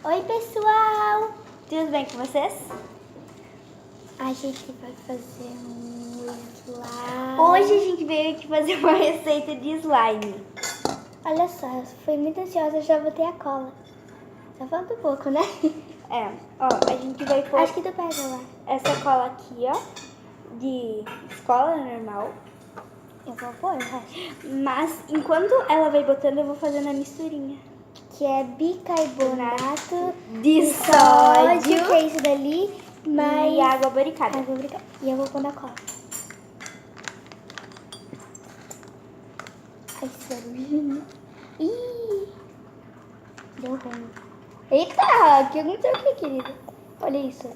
Oi, pessoal! Tudo bem com vocês? A gente vai fazer um slime. Hoje a gente veio aqui fazer uma receita de slime. Olha só, eu fui muito ansiosa, já botei a cola. Tá falando um pouco, né? É, ó, a gente vai pôr Acho que tu pega lá. essa cola aqui, ó, de escola normal. Eu vou pôr, eu acho. Mas enquanto ela vai botando, eu vou fazendo a misturinha. Que é bicarbonato De sódio, que é isso dali, mas... e água boricada. Água obrigada. E eu vou pôr na cola. Ai, barulhinho. Ih! Deu ruim. Eita, que eu não sei o que, querida. Olha isso.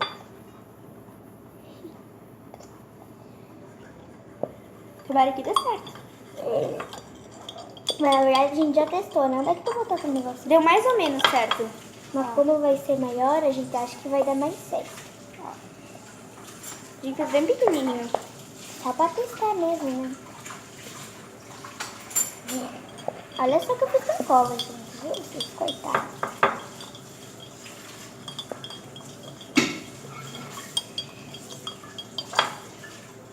Tomara que dê certo. Mas na verdade a gente já testou, né? Onde é que tu botou aquele negócio? Deu mais ou menos certo. Mas como vai ser maior, a gente acha que vai dar mais certo. A gente fez bem pequenininho. Só pra testar mesmo, né? Olha só que eu fiz com cola, gente. Viu? Vocês coitados.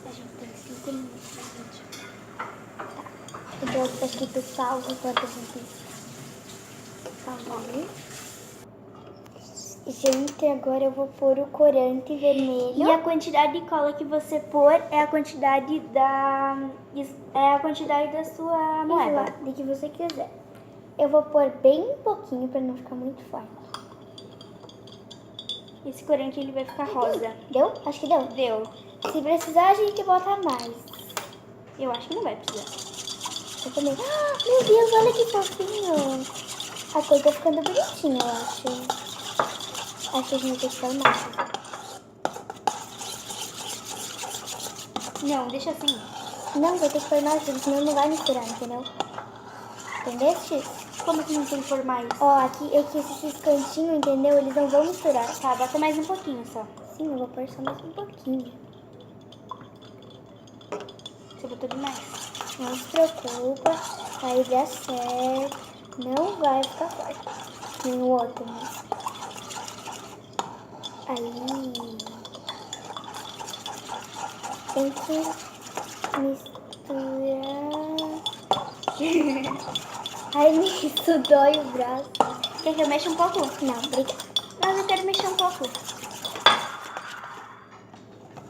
A gente tem 5 minutos, gente. Tá. Então tá escrito salvo enquanto a gente salva. Gente, agora eu vou pôr o corante vermelho. E a quantidade de cola que você pôr é a quantidade da sua moeda. De que você quiser. Eu vou pôr bem pouquinho pra não ficar muito forte. Esse corante ele vai ficar rosa. Deu? Acho que deu. Deu. Se precisar, a gente bota mais. Eu acho que não vai precisar. Eu também. Ah, meu Deus, olha que fofinho. A cor tá ficando bonitinha, eu acho. Acho que a gente tem que pôr mais. Não, deixa assim. Não, vai ter que pôr mais, senão não vai misturar, entendeu? Entendeste? Como que não tem que pôr mais? Ó, aqui esses cantinhos, entendeu? Eles não vão misturar. Tá, bota mais um pouquinho só. Sim, eu vou pôr só mais um pouquinho. Você botou demais. Não se preocupa, vai dar certo. Não vai ficar forte. Nem o outro, né? Aí. Tem que misturar. Ai, isso dói o braço. Quer que eu mexa um pouco? Não, obrigada. Mas eu quero mexer um pouco.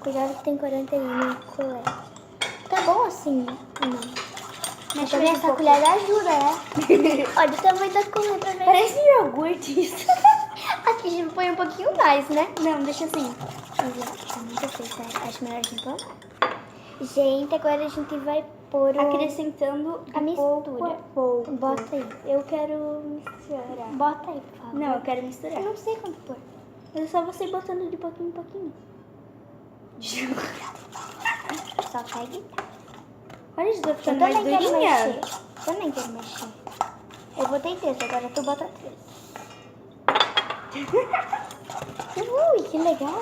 Cuidado que tem corante aí no colher. Tá bom assim? Não. Mas Mexe também um essa pouco. colher ajuda, né? Olha o tamanho da colher pra ver. Parece iogurte isso. Acho que a gente põe um pouquinho mais, né? Não, deixa assim. Tá muito feio, tá? Acho melhor a gente pôr. Gente, agora a gente vai pôr o... Acrescentando a mistura. Pouco. Bota aí. Eu quero misturar. Bota aí, por favor. Não, eu quero misturar. Eu não sei quanto pôr. Mas é só você ir botando de pouquinho em pouquinho. Só pegue. Olha, isso tá Eu ficando mais também quero durinha. mexer. Também quero mexer. Eu botei 3, agora tu bota 3. Ui, que legal.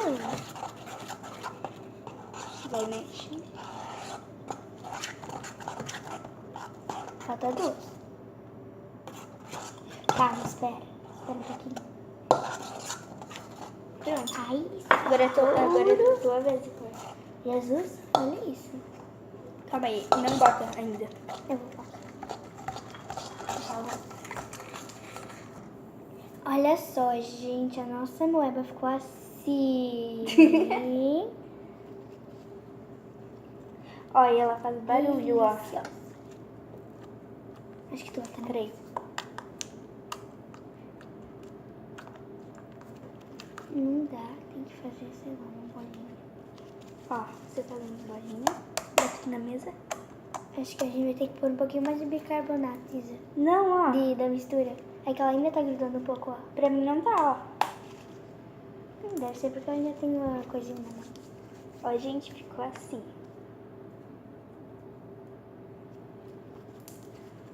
Vai mexer. Falta 2. Tá, espera. Espera um pouquinho. Pronto. Ai, Agora é tua vez de pôr. Jesus, olha isso. Calma aí, não bota ainda. Eu vou botar. Olha só, gente, a nossa moeba ficou assim. Ó, e ela faz barulho, ó. Deliciosa. Acho que tu bota 3. Não dá, tem que fazer, sei lá, uma bolinha. Ó, você tá dando bolinha. Bota aqui na mesa. Acho que a gente vai ter que pôr um pouquinho mais de bicarbonato, Isa. Não, ó. Da mistura. É que ela ainda tá grudando um pouco, ó. Pra mim não tá, ó. Deve ser porque eu ainda tenho uma coisinha na mão. Ó, gente, ficou assim.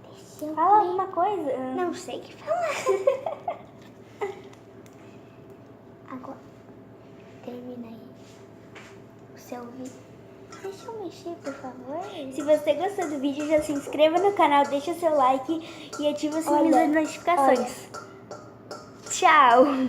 Deixa eu Fala ver. alguma coisa. Não sei o que falar. Agora, termina aí o seu vídeo. Deixa eu mexer, por favor. Se você gostou do vídeo, já se inscreva no canal, deixa seu like e ativa o sininho das notificações. Tchau! Tchau.